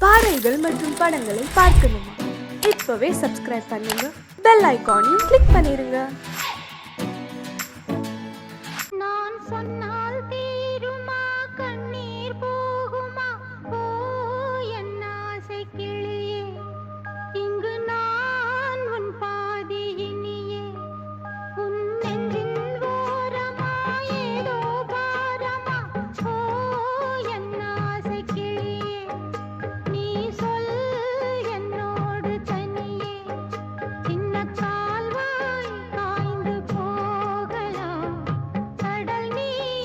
பாடல்கள் மற்றும் படங்களை பார்க்கணுமா? இப்பவே சப்ஸ்கிரைப் பண்ணுங்க, பெல் ஐகானையும் கிளிக் பண்ணிருங்க. நான் சொன்னால் தீருமா கண்ணீர் போகுமா ஓ என் ஆசை கிளியே இங்கு நான் உன் பாதி இனியே உன் நெஞ்சின் ஓரமா ஏதோ பாரமா ஓ என் ஆசை கிளியே நீ சொல் என்னோடு தனியே சின்ன கால்வாய் காய்ந்து போகலாம் கடல் நீர்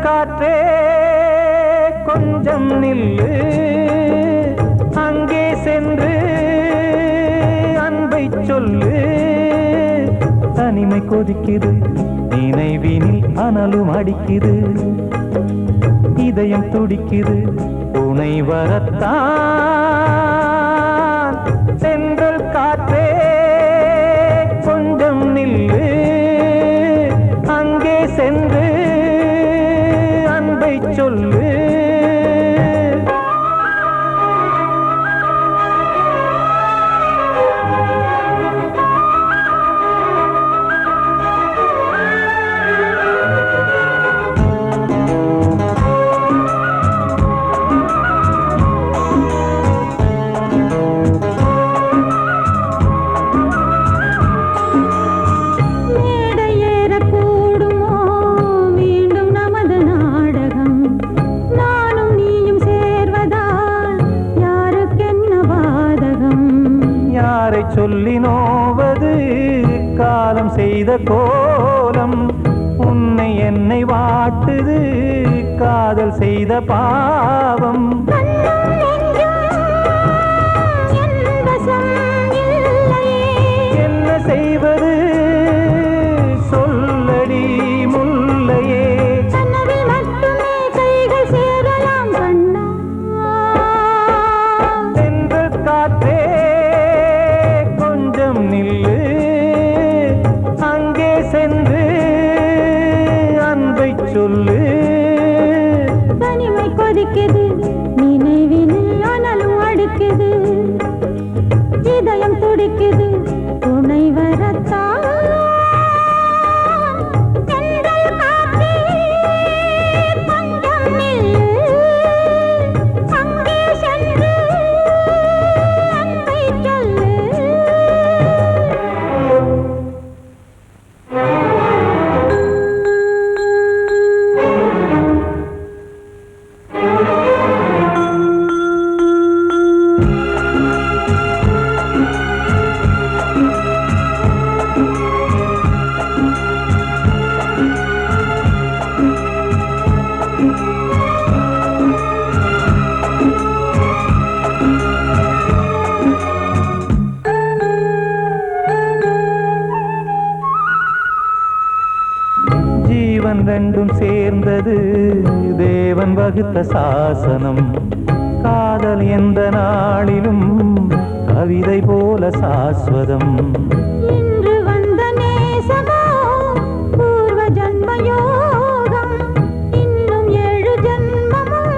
காற்றே கொஞ்சம் நில்லு, அங்கே சென்று அன்பை சொல்லு. தனிமை கொதிக்குது, நினைவினில் அனலும் அடிக்குது, இதயம் துடிக்குது துணை வரத்தான். சென்றல் காற்றே கொஞ்சம் நில்லு, அங்கே சென்று அன்பை சொல்லு. சொல்லி நோவது காலம் செய்த கோலம், உன்னை என்னை வாட்டுது காதல் செய்த பாவம். என்ன செய்வது சொல்லடி முல்லையே. சென்ற காற்றே நில்லு, அங்கே சென்று அன்பை சொல்லு. தனிமை கொதிக்குது, நினைவினில் அனலும் அடிக்குது, இதயம் துடிக்குது துணை வரத்தான். ஜீவன் ரெண்டும் சேர்ந்தது தேவன் வகுத்த சாசனம். காதல் எந்த நாளிலும் கவிதை போல சாஸ்வதம். இன்று வந்த நேசமோ பூர்வ ஜன்ம யோகம், இன்னும் 7 ஜன்மமும்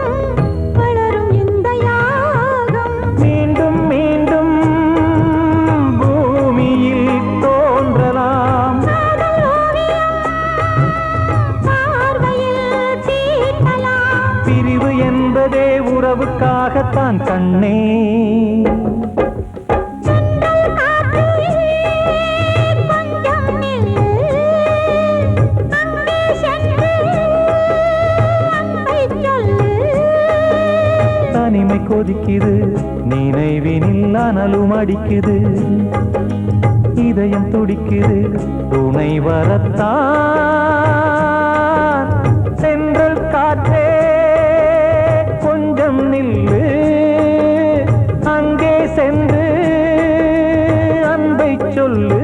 வளரும் இந்த யாகம். மீண்டும் மீண்டும் பூமியில் தோன்றலாம், பிரிவு என்பதே உறவுக்காகத்தான் கண்ணே. தனிமை கொதிக்குது, நினைவினில் அனலும் அடிக்குது, இதயம் துடிக்குது துணை வரத்தான். சென்றல் காற்றே கொஞ்சம் நில்லு, அங்கே சென்று அன்பை சொல்லு.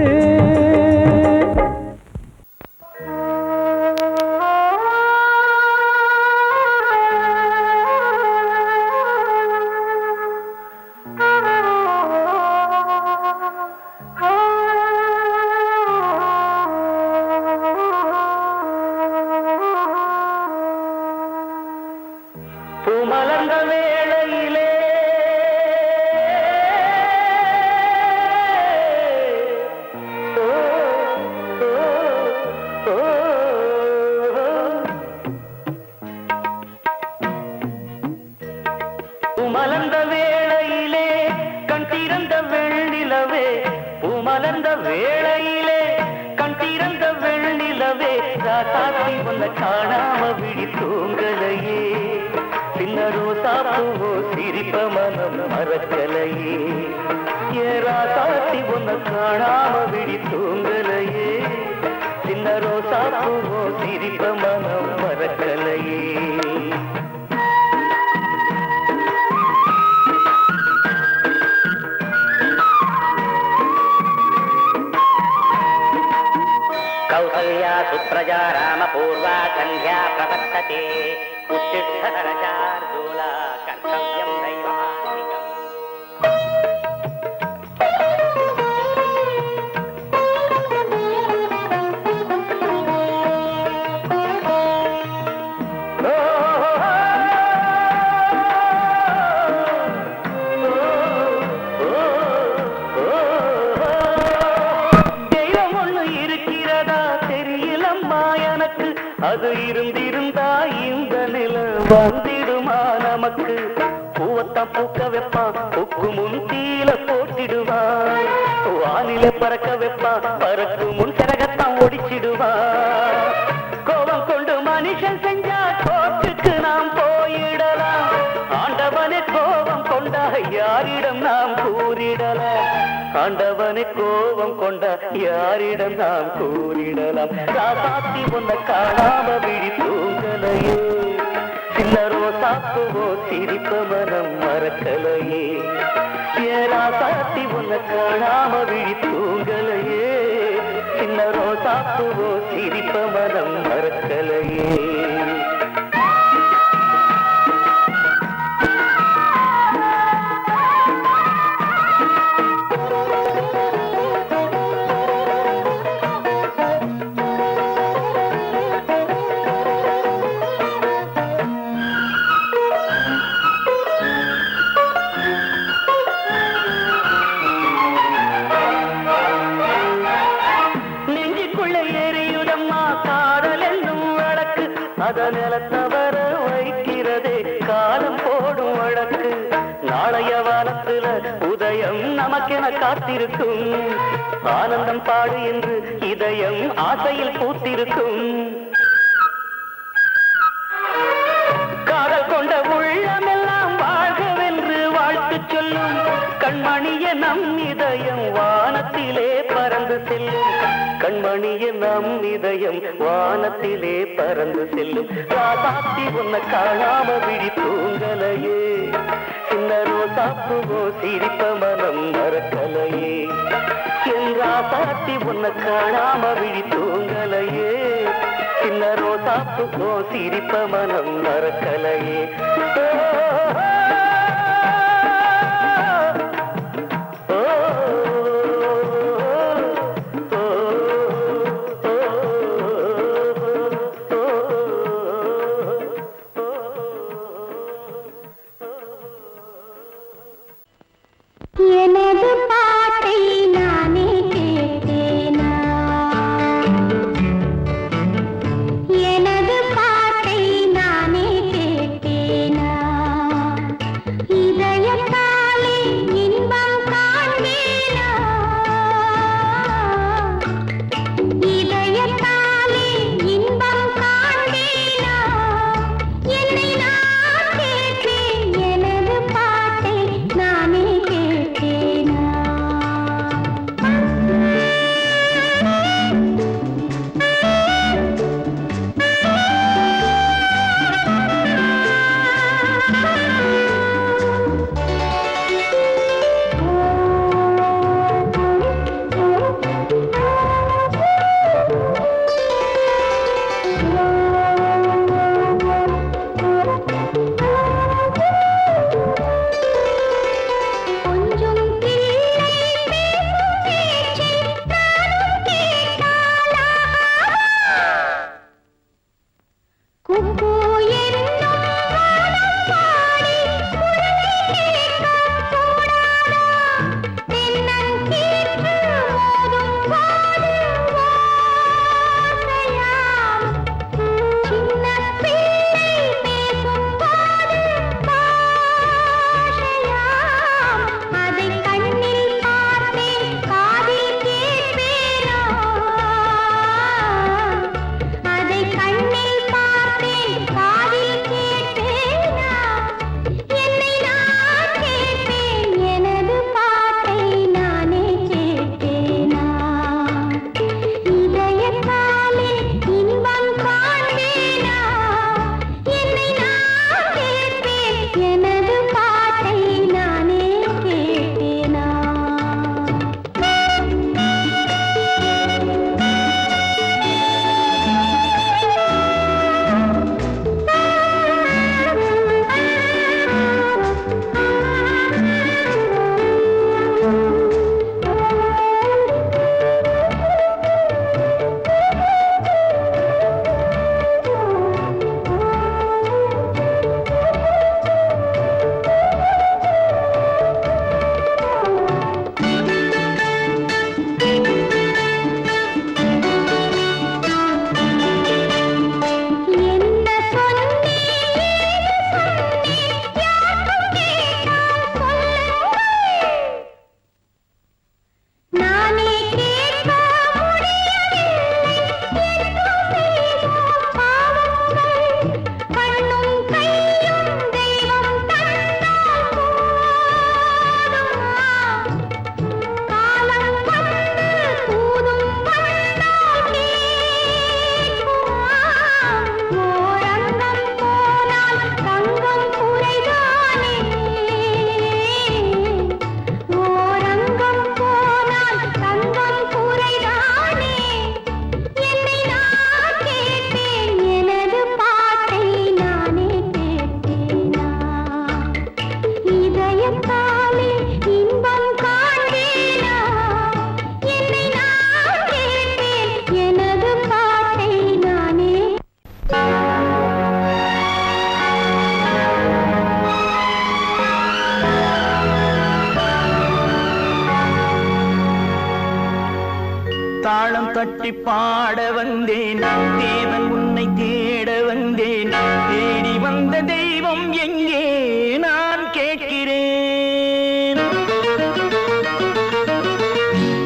நிலவே ராசாத்தி உன்னை காணாம விழி தூங்கலையே சின்ன ரோசா பூவோ சிரிப்ப மனம் மறக்கலையே ஏ ராசாத்தி உன்னை காணாம விழி தூங்கலையே சின்ன ரோசா பூவோ சிரிப்ப மனம் மறக்கலையே कौसल्या सुप्रजा रामपूर्वा सन्ध्या प्रवर्तते उत्तिष्ठतरशार्दूला कर्तव्यं दैवमान्तिकम् அது இருந்திருந்தா இந்த நில வந்திடுமா நமக்கு பூவத்தான் பூக்க வைப்பான் பூக்கு முன் தீல போட்டிடுவான் வானில பறக்க வைப்பான் பறக்கு முன் சிறகத்தான் ஒடிச்சிடுவான் கோபம் கொண்டு மனுஷன் செஞ்சா கோட்டுக்கு நாம் போயிடலாம் ஆண்டவனே கோபம் கொண்டா யாரிடம் நாம் கூறிடலாம் ஆண்டவனை கோபம் கொண்ட யாரிடம் நாம் கூறிடலாம் ராசாத்தி உன்னை காணாம விழி தூங்கலையே சின்ன ரோசாப்புவோ சிரிப்ப மனம் மறக்கலையே ஏ ராசாத்தி உன்னை காணாம விழி தூங்கலையே சின்ன ரோசாப்புவோ சிரிப்ப மனம் மறக்கலையே நிலத்தவர வைக்கிறதே காலம் போடும் வழக்கு நாளைய வானத்துல உதயம் நமக்கென காத்திருக்கும் ஆனந்தம் பாடு என்று இதயம் ஆசையில் பூத்திருக்கும் காதல் கொண்ட உள்ளமெல்லாம் வாழ்கவென்று வாழ்த்து சொல்லும் கண்மணிய நம் இதயம் வானத்திலே பறந்து செல்லும் கண்மணிய நம் இதயம் வானத்திலே பறந்து செல்லும் ராசாத்தி உன்னை காணாம விழி தூங்கலையே சின்ன ரோசாப்புவோ சிரிப்ப மனம் மறக்கலையே என் ராசாத்தி உன்னை காணாம விழி தூங்கலையே சின்ன ரோசாப்புவோ சிரிப்ப மனம் மறக்கலையே எனது பாட்டை நானே கேட்டேனா எனது பாட்டை நானே கேட்டேனா இதயத்தாலே இன்பம் காண்பேனா இதயத்தாலே இன்பம் காண்பேனா என்னை நான் கேட்டேன் எனது பாட்டை நானே கேட்டேனா கொஞ்சம் கிள்ளை பேசும் பேச்சை நானும் கேட்டாளா குக்கு என்னும் வானம் பாடி குரலை கேட்கக் கூடாதா தென்னங்கீற்று மோதும் போது ஓசையாம் சின்ன பிள்ளை பேசும் போது பாஷையாம் அதை கண்ணில் பார்த்தேன் காதில் கேட்பேனா தட்டி பாட வந்தேன் தேவன் உன்னை தேட வந்தேன் தேடி வந்த தெய்வம் எங்கே நான் கேட்கிறேன்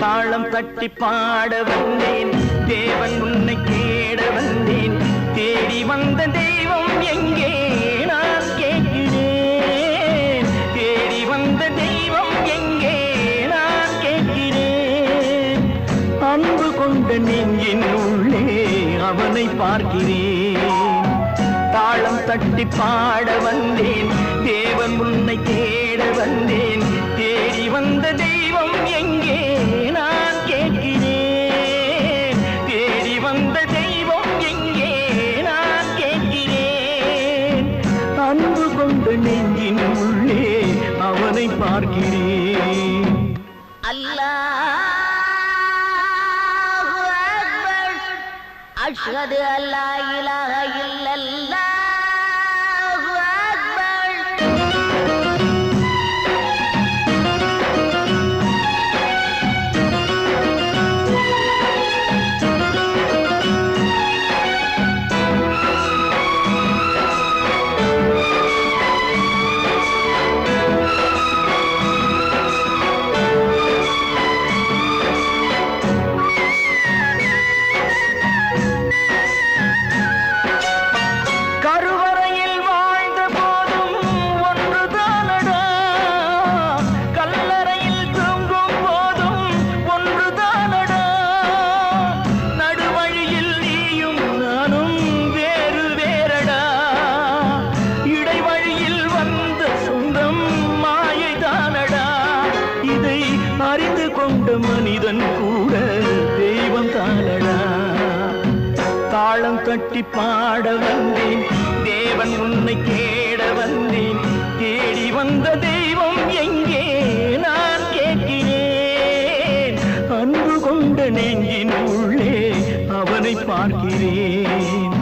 தாளம் தட்டி பாட வந்தேன் தேவன் உன்னை தேட வந்தேன் தேடி வந்த தெய்வம் எங்கே நான் கேட்கிறேன் தேடி வந்த தெய்வம் எங்கே நான் கேட்கிறேன் அன்பு கொண்ட நெஞ்சின் உள்ளே அவனை பார்க்கிறேன் தாளம் தட்டி பாட வந்தேன் தேவன் உன்னை தேட வந்தேன் தேடி வந்த தெய்வம் எங்கே நான் கேட்கிறேன் தேடி வந்த தெய்வம் எங்கே நான் கேட்கிறேன் அன்பு கொண்ட நெஞ்சின் உள்ளே அவனை பார்க்கிறேன் அல்லாஹு அக்பர் அஷ்ஹது அல்லா இலாஹ இல்லல்லாஹு அக்பர் கருவறையில் வாழ்ந்த போதும் ஒன்றுதானடா கல்லறையில் தூங்கும் போதும் ஒன்றுதானடா நடுவழியில் நீயும் நானும் வேறு வேறடா இடைவழியில் வந்த சொந்தம் மாயைதானடா இதை அறிந்து கொண்ட மனிதன் கூட தெய்வம் தானடா தாளம் தட்டி பாட வந்தேன் தேவன் உன்னை தேட வந்தேன் தேடி வந்த தெய்வம் எங்கே நான் கேட்கிறேன் அன்பு கொண்ட நெஞ்சின் உள்ளே அவனை பார்க்கிறேன்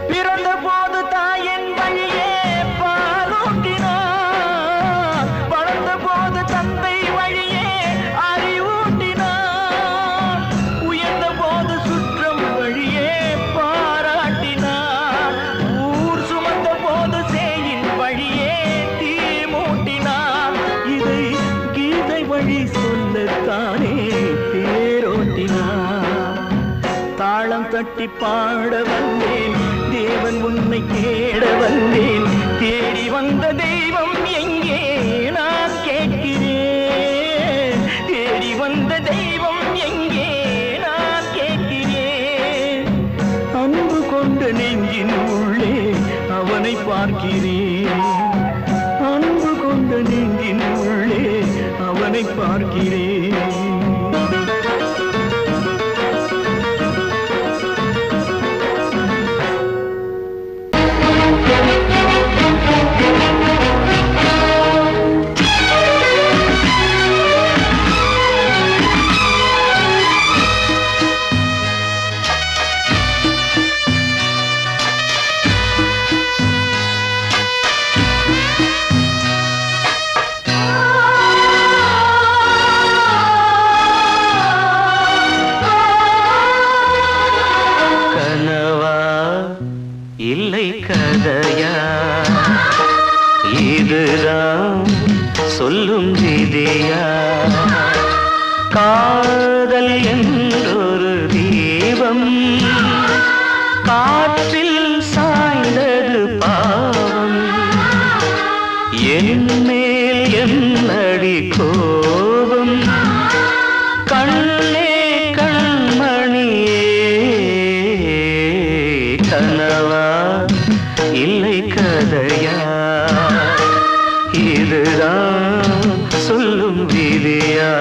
பிறந்த போது தாயின் வழியே பாலூட்டினார் வளர்ந்த போது தந்தை வழியே அறிவூட்டினார் உயர்ந்த போது சுற்றம் வழியே பாராட்டினார் ஊர் சுமந்த போது சேயின் வழியே தீ மூட்டினார் இதை கீதை வழி சொல்லத்தானே தேரோட்டினார் தாளம் தட்டி பாட வந்தேன் தேவன் உன்னை தேட வந்தேன் தேடி வந்த தெய்வம் எங்கே நான் கேட்கிறேன் தேடி வந்த தெய்வம் எங்கே நான் கேட்கிறேன் அன்பு கொண்ட நெஞ்சின் உள்ளே அவனை பார்க்கிறேன் அன்பு கொண்ட நெஞ்சின் உள்ளே அவனை பார்க்கிறேன் இல்லை கதையா இதுதான் சொல்லும் விதியா காதல் என்றொரு தீபம் காற்றில் சாய்ந்தது பாவம் என் மேல் என்னடி கோபம் கண்ணே கண்மணியே கனவா யார் இதுதான் சொல்லும் விதியா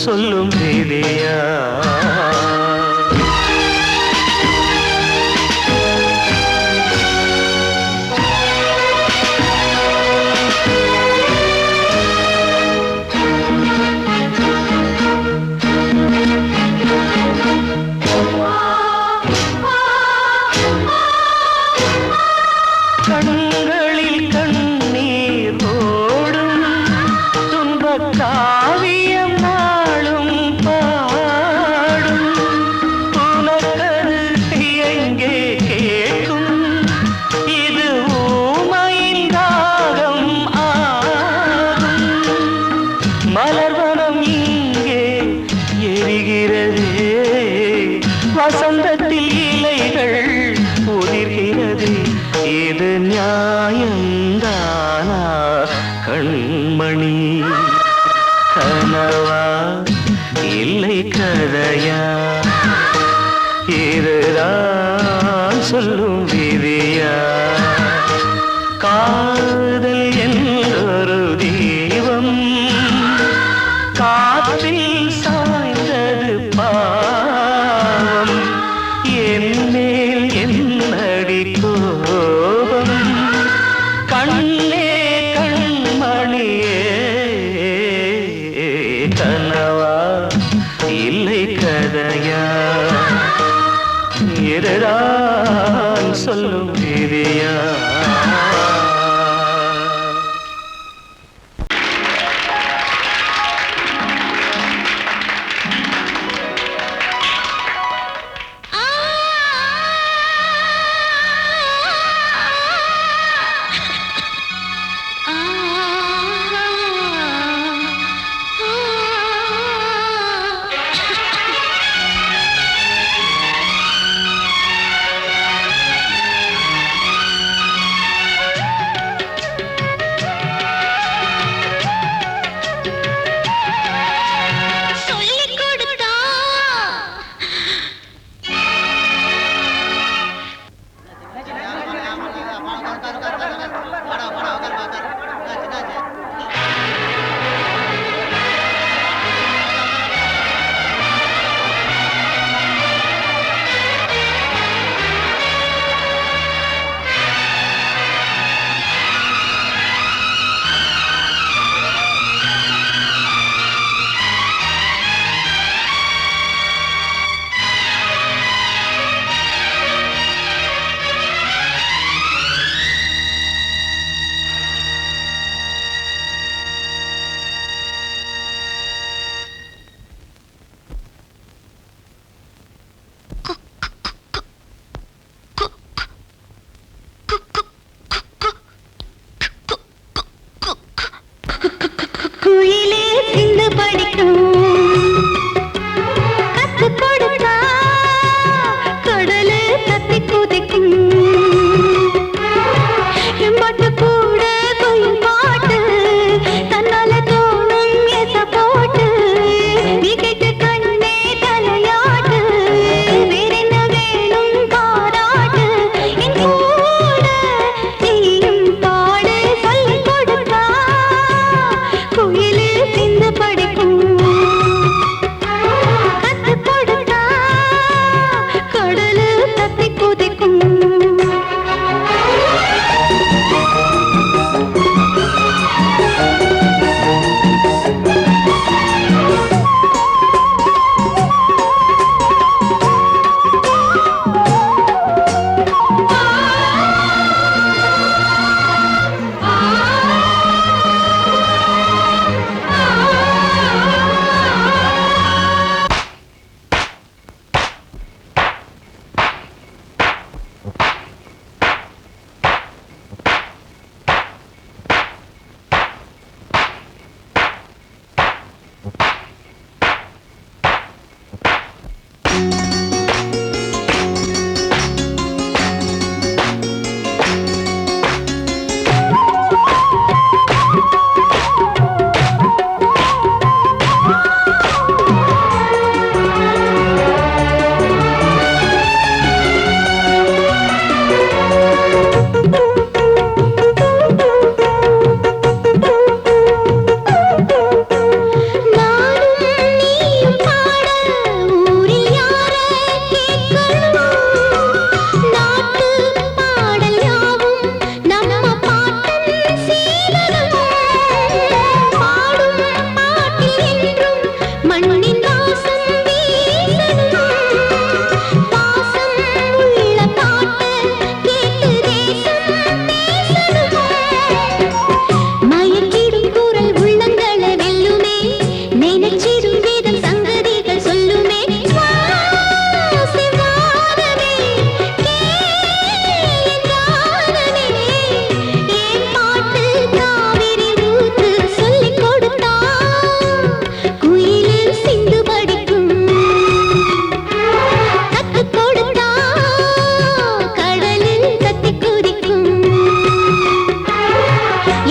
சொல்லும் விதியா கண்களில் கண்ணீர் ஓடும் துன்பக் காவியம் நாளும் பாடும் உனக்கது எங்கே கேட்கும் இது ஊமையின் ராகம் ஆகும் மலர்வனம் இங்கே எரிகிறதே வசந்தத்தில் இலைகள் உதிர்கிறது இது நியாயந்தானா கண்மணி கனவா இல்லை கதையா இதுதான் சொல்லும் விதியா காதல் என்றொரு தீபம் காற்றில் சாய்ந்தது பாவம் என் மேல் என்னடி கோபம் கண்ணே கண்மணியே கனவா இல்லை கதையா இதுதான் சொல்லும் விதியா பாடு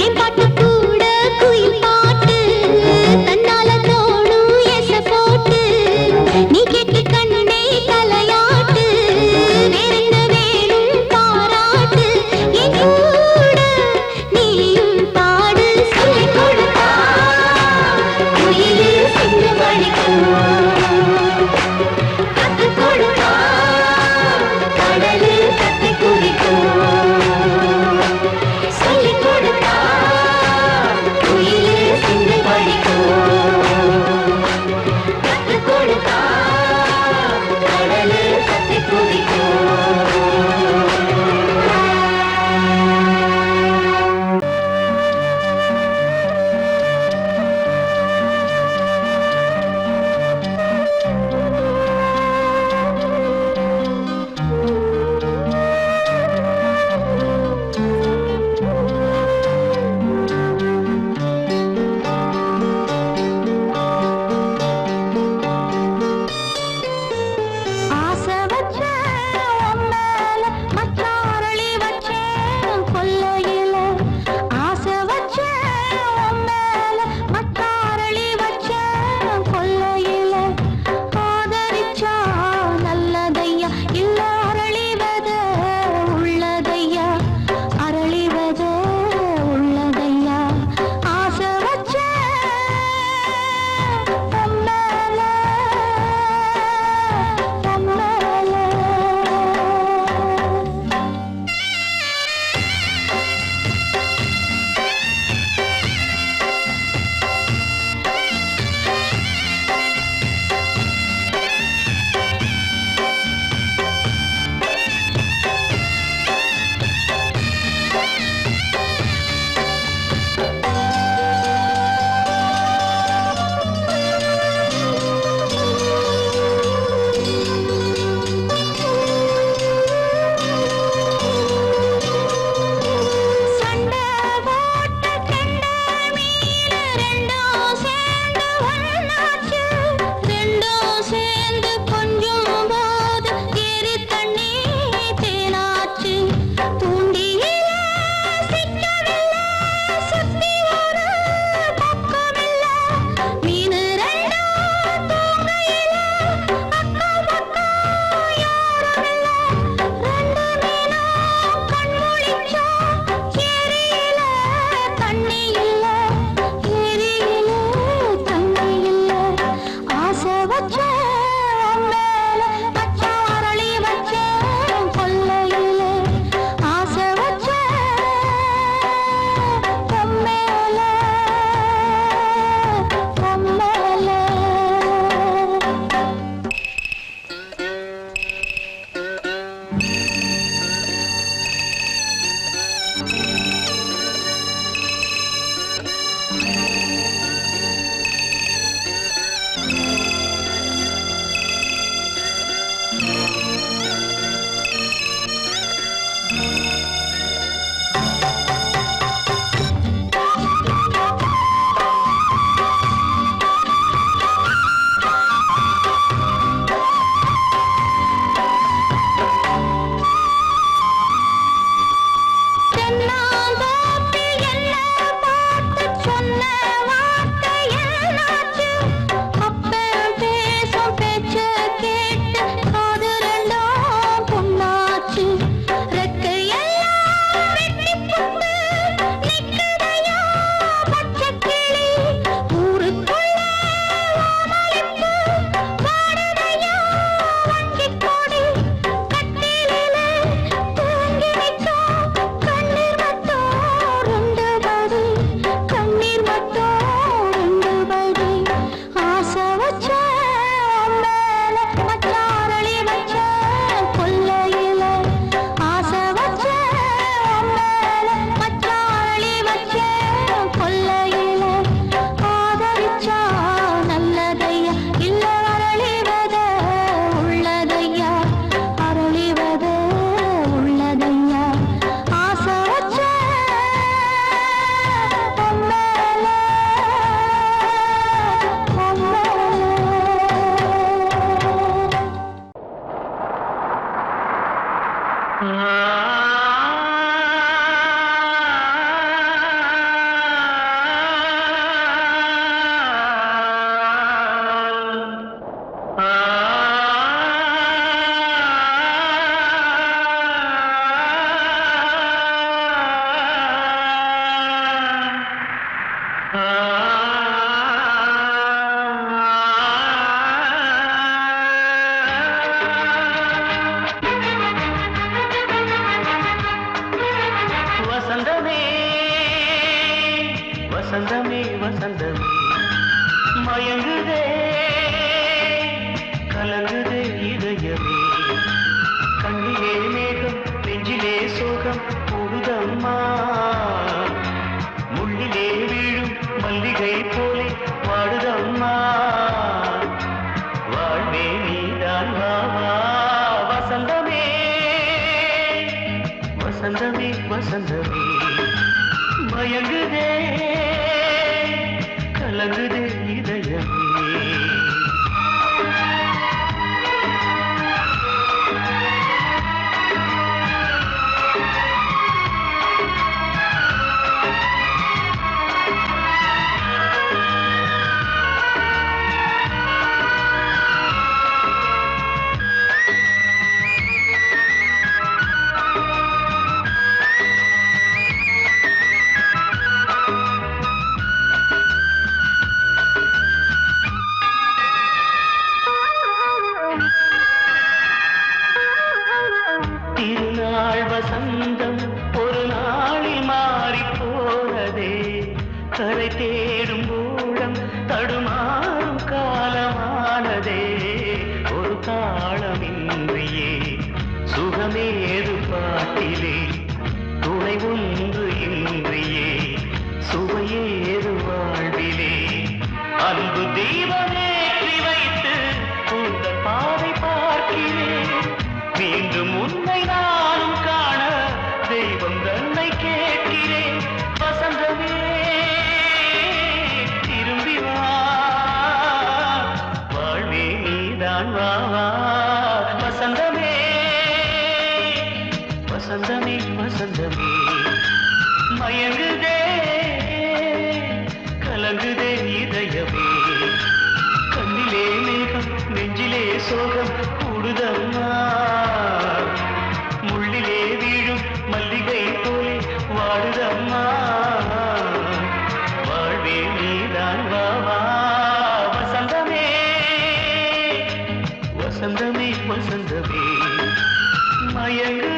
என் பாட்டு கூட குயில் பாட்டு தன்னால தோணும் எச போட்டு நீ கேட்டு கண்ணே தலையாட்டு வேறென்ன வேணும் பாராட்டு என் கூட நீயும் பாடு சொல்லிக் கொடுத்தா குயிலே சிந்து மணிக்கும் கத்து கொடுத்தா கடலு கத்தி குதிக்கும் சொல்லிக் கொடுத்தா வசந்தமே வசந்தமே வசந்தமே மயங்குதே கலங்குதே இதயமே கண்ணிலே மேகம் நெஞ்சிலே சோகம் கூடுதம்மா முள்ளிலே வீழும் மல்லிகை போலே வாடுதம்மா வாழ்வே நீதான் வாவா வசந்தமே வசந்தமே வசந்தமே மயங்குதே கலங்குதே இதயமே திருநாள் வசந்தம் ஒரு நாளில் மாறி போனதே கரை தேடும் ஊழம் தடுமாறும் காலமானதே ஒரு தாளமின்றியே சுகமேது பாட்டிலே துணை ஒன்று இன்றியே சுவையேது வாழ்விலே அன்பு தீபமேற்றி வைத்து உங்கள் பாதை பார்க்கிறேன் மீண்டும் உன்னை நானும் காண தெய்வம் தன்னை கேட்கிறேன் வசந்தமே திரும்பி வா வாழ்வே நீதான் வா வா வசந்தமே வசந்தமே வசந்தமே மயங்குதே கலங்குதே இதயமே கண்ணிலே மேகம் நெஞ்சிலே சோகம் கூடுதம்மா முள்ளிலே வீழும் மல்லிகை போலே வாடுதம்மா வாழ்வே நீதான் வா வா வசந்தமே வசந்தமே வசந்தமே மயங்கு